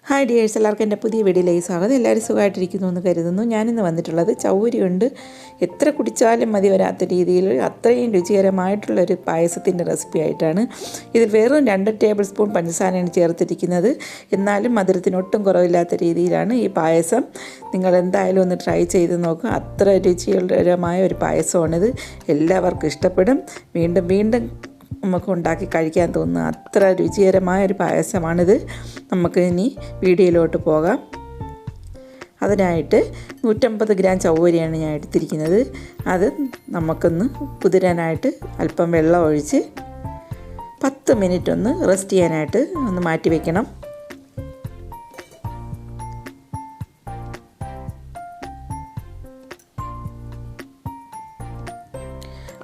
Hi dears, എല്ലാവർക്കും എൻ്റെ പുതിയ വീഡിയോയിലേക്ക് സ്വാഗതം. എല്ലാവരും സുഖമായിട്ടിരിക്കുന്നു എന്ന് കരുതുന്നു. ഞാനിന്ന് വന്നിട്ടുള്ളത് ചൗരി കൊണ്ട് എത്ര കുടിച്ചാലും മതി വരാത്ത രീതിയിൽ അത്രയും രുചികരമായിട്ടുള്ളൊരു പായസത്തിൻ്റെ റെസിപ്പി ആയിട്ടാണ്. ഇതിൽ വെറും 2 ടേബിൾ സ്പൂൺ പഞ്ചസാരയാണ് ചേർത്തിരിക്കുന്നത്. എന്നാലും മധുരത്തിന് ഒട്ടും കുറവില്ലാത്ത രീതിയിലാണ് ഈ പായസം. നിങ്ങൾ എന്തായാലും ഒന്ന് ട്രൈ ചെയ്ത് നോക്കുക. അത്ര രുചികരമായ ഒരു പായസമാണിത്. എല്ലാവർക്കും ഇഷ്ടപ്പെടും. വീണ്ടും വീണ്ടും നമുക്ക് ഉണ്ടാക്കി കഴിക്കാൻ തോന്നുന്ന അത്ര രുചികരമായ ഒരു പായസമാണിത്. നമുക്ക് ഇനി വീഡിയോയിലോട്ട് പോകാം. അതിനായിട്ട് 150 ഗ്രാം ചൗവരിയാണ് ഞാൻ എടുത്തിരിക്കുന്നത്. അത് നമുക്കൊന്ന് കുതിരാനായിട്ട് അല്പം വെള്ളം ഒഴിച്ച് 10 മിനിറ്റ് ഒന്ന് റെസ്റ്റ് ചെയ്യാനായിട്ട് ഒന്ന് മാറ്റി വയ്ക്കണം.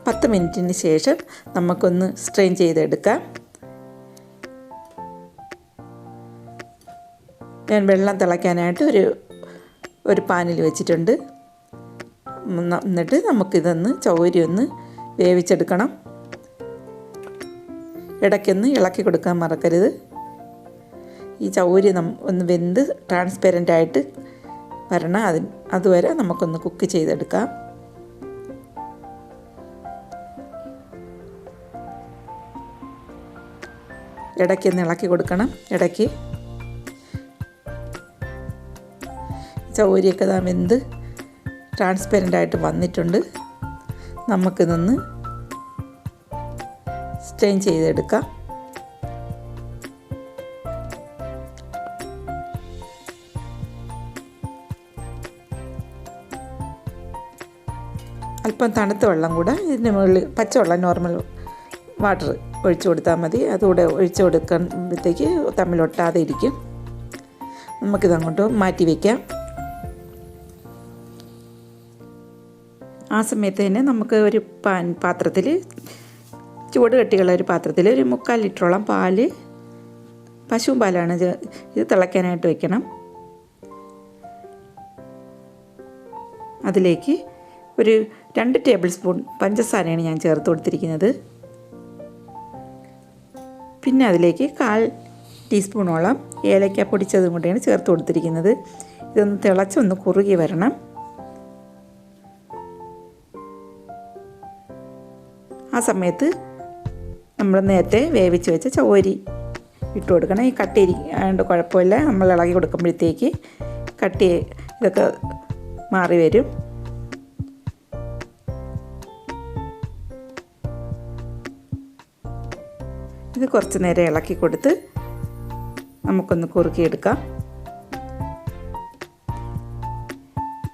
പത്ത് മിനിറ്റിന് ശേഷം നമുക്കൊന്ന് സ്ട്രെയിൻ ചെയ്തെടുക്കാം. ഞാൻ വെള്ളം തിളയ്ക്കാനായിട്ട് ഒരു പാനിൽ വെച്ചിട്ടുണ്ട്. എന്നിട്ട് നമുക്കിതൊന്ന് ചൗവരി ഒന്ന് വേവിച്ചെടുക്കണം. ഇടയ്ക്കൊന്ന് ഇളക്കി കൊടുക്കാൻ മറക്കരുത്. ഈ ചൗവരി ഒന്ന് വെന്ത് ട്രാൻസ്പെറൻ്റ് ആയിട്ട് വരണം. അതുവരെ നമുക്കൊന്ന് കുക്ക് ചെയ്തെടുക്കാം. ഇടയ്ക്കൊന്ന് ഇളക്കി കൊടുക്കണം. ഇടയ്ക്ക് ചൗവരിയൊക്കെ വെന്ത് ട്രാൻസ്പെറൻ്റ് ആയിട്ട് വന്നിട്ടുണ്ട്. നമുക്കിതൊന്ന് സ്ട്രെയിൻ ചെയ്തെടുക്കാം. അല്പം തണുത്ത വെള്ളം കൂടെ ഇതിന് മുകളിൽ പച്ചവെള്ളം നോർമൽ വാട്ടർ ഒഴിച്ചു കൊടുത്താൽ മതി. അതുകൂടെ ഒഴിച്ചു കൊടുക്കുമ്പോഴത്തേക്ക് തമ്മിലൊട്ടാതെ ഇരിക്കും. നമുക്കിതങ്ങോട്ട് മാറ്റി വയ്ക്കാം. ആ സമയത്ത് തന്നെ നമുക്ക് ഒരു പാത്രത്തിൽ ചൂട് കട്ടിയുള്ള ഒരു പാത്രത്തിൽ ഒരു 3/4 ലിറ്ററോളം പാല്, പശുവും പാലാണ് ഇത് തിളയ്ക്കാനായിട്ട് വയ്ക്കണം. അതിലേക്ക് ഒരു 2 ടേബിൾ സ്പൂൺ പഞ്ചസാരയാണ് ഞാൻ ചേർത്ത് കൊടുത്തിരിക്കുന്നത്. പിന്നെ അതിലേക്ക് 1/4 ടീസ്പൂണോളം ഏലക്ക പൊടിച്ചതും കൂടെയാണ് ചേർത്ത് കൊടുത്തിരിക്കുന്നത്. ഇതൊന്ന് തിളച്ചൊന്ന് കുറുകി വരണം. ആ സമയത്ത് നമ്മൾ നേരത്തെ വേവിച്ച് വെച്ച ചൗവരി ഇട്ട് കൊടുക്കണം. ഈ കട്ടിയിരിക്കാണ്ട് കുഴപ്പമില്ല. നമ്മൾ ഇളകി കൊടുക്കുമ്പോഴത്തേക്ക് ഇതൊക്കെ മാറി വരും. ഇത് കുറച്ച് നേരം ഇളക്കി കൊടുത്ത് നമുക്കൊന്ന് കുറുക്കിയെടുക്കാം.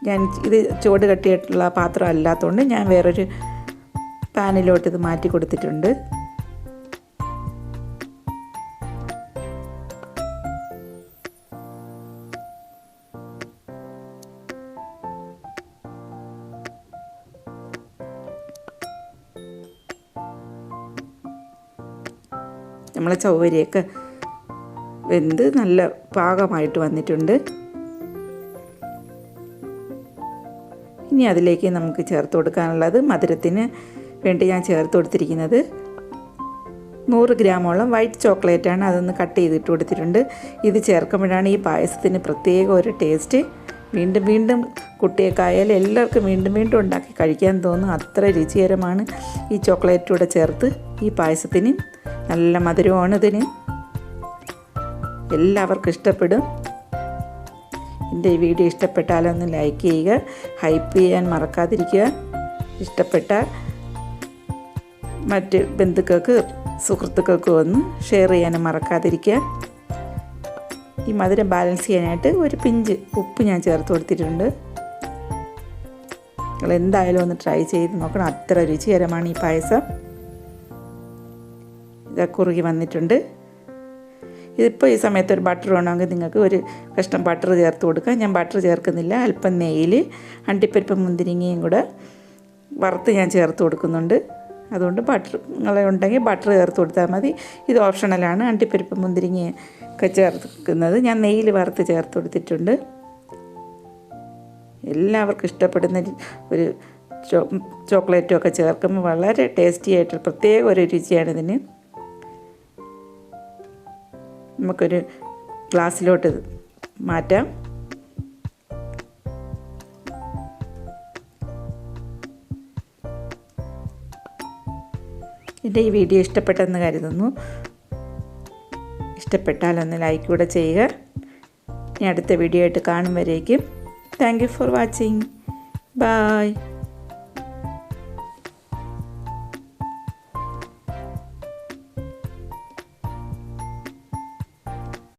ഞാൻ ഇത് ചൂട് കട്ടിയായിട്ടുള്ള പാത്രം അല്ലാത്തതുകൊണ്ട് ഞാൻ വേറൊരു പാനിലോട്ട് ഇത് മാറ്റി കൊടുത്തിട്ടുണ്ട്. നമ്മളെ ചൗവരിയൊക്കെ വെന്ത് നല്ല പാകമായിട്ട് വന്നിട്ടുണ്ട്. ഇനി അതിലേക്ക് നമുക്ക് ചേർത്ത് കൊടുക്കാനുള്ളത് മധുരത്തിന് വേണ്ടി ഞാൻ ചേർത്ത് കൊടുത്തിരിക്കുന്നത് 100 ഗ്രാമോളം വൈറ്റ് ചോക്ലേറ്റാണ്. അതൊന്ന് കട്ട് ചെയ്തിട്ട് കൊടുത്തിട്ടുണ്ട്. ഇത് ചേർക്കുമ്പോഴാണ് ഈ പായസത്തിന് പ്രത്യേക ഒരു ടേസ്റ്റ്. വീണ്ടും വീണ്ടും കുട്ടിയൊക്കെയായാലും എല്ലാവർക്കും വീണ്ടും വീണ്ടും ഉണ്ടാക്കി കഴിക്കാൻ തോന്നും. അത്ര രുചികരമാണ് ഈ ചോക്ലേറ്റൂടെ ചേർത്ത്. ഈ പായസത്തിന് നല്ല മധുരമാണ്. ഇതിന് എല്ലാവർക്കും ഇഷ്ടപ്പെടും. എൻ്റെ ഈ വീഡിയോ ഇഷ്ടപ്പെട്ടാലൊന്ന് ലൈക്ക് ചെയ്യുക, ഹൈപ്പ് ചെയ്യാൻ മറക്കാതിരിക്കുക. ഇഷ്ടപ്പെട്ട മറ്റ് ബന്ധുക്കൾക്ക് സുഹൃത്തുക്കൾക്കും ഒന്ന് ഷെയർ ചെയ്യാനും മറക്കാതിരിക്കുക. ഈ മധുരം ബാലൻസ് ചെയ്യാനായിട്ട് ഒരു പിഞ്ച് ഉപ്പ് ഞാൻ ചേർത്ത് കൊടുത്തിട്ടുണ്ട്. നിങ്ങൾ എന്തായാലും ഒന്ന് ട്രൈ ചെയ്ത് നോക്കണം. അത്ര രുചികരമാണ് ഈ പായസം. ഇത് കുറുകി വന്നിട്ടുണ്ട്. ഇതിപ്പോൾ ഈ സമയത്ത് ഒരു ബട്ടർ വേണമെങ്കിൽ നിങ്ങൾക്ക് ഒരു കഷ്ണം ബട്ടർ ചേർത്ത് കൊടുക്കാം. ഞാൻ ബട്ടർ ചേർക്കുന്നില്ല. അല്പം നെയ്യിൽ അണ്ടിപ്പരിപ്പ് മുന്തിരിങ്ങയും കൂടെ വറുത്ത് ഞാൻ ചേർത്ത് കൊടുക്കുന്നുണ്ട്. അതുകൊണ്ട് ബട്ടർ ഉണ്ടെങ്കിൽ ബട്ടർ ചേർത്ത് കൊടുത്താൽ മതി. ഇത് ഓപ്ഷണലാണ്. അണ്ടിപ്പരിപ്പ് മുന്തിരിങ്ങയൊക്കെ ചേർക്കുന്നത് ഞാൻ നെയ്യിൽ വറുത്ത് ചേർത്ത് കൊടുത്തിട്ടുണ്ട്. എല്ലാവർക്കും ഇഷ്ടപ്പെടുന്ന ഒരു ചോക്ലേറ്റും ഒക്കെ ചേർക്കുമ്പോൾ വളരെ ടേസ്റ്റി ആയിട്ട് പ്രത്യേക ഒരു രുചിയാണ് ഇതിന്. നമുക്കൊരു ഗ്ലാസ്സിലോട്ട് മാറ്റാം. എൻ്റെ ഈ വീഡിയോ ഇഷ്ടപ്പെട്ടെന്ന് കരുതുന്നു. ഇഷ്ടപ്പെട്ടാൽ ഒന്ന് ലൈക്ക് കൂടെ ചെയ്യുക. ഇനി അടുത്ത വീഡിയോ ആയിട്ട് കാണും വരേക്കും thank you for watching. By.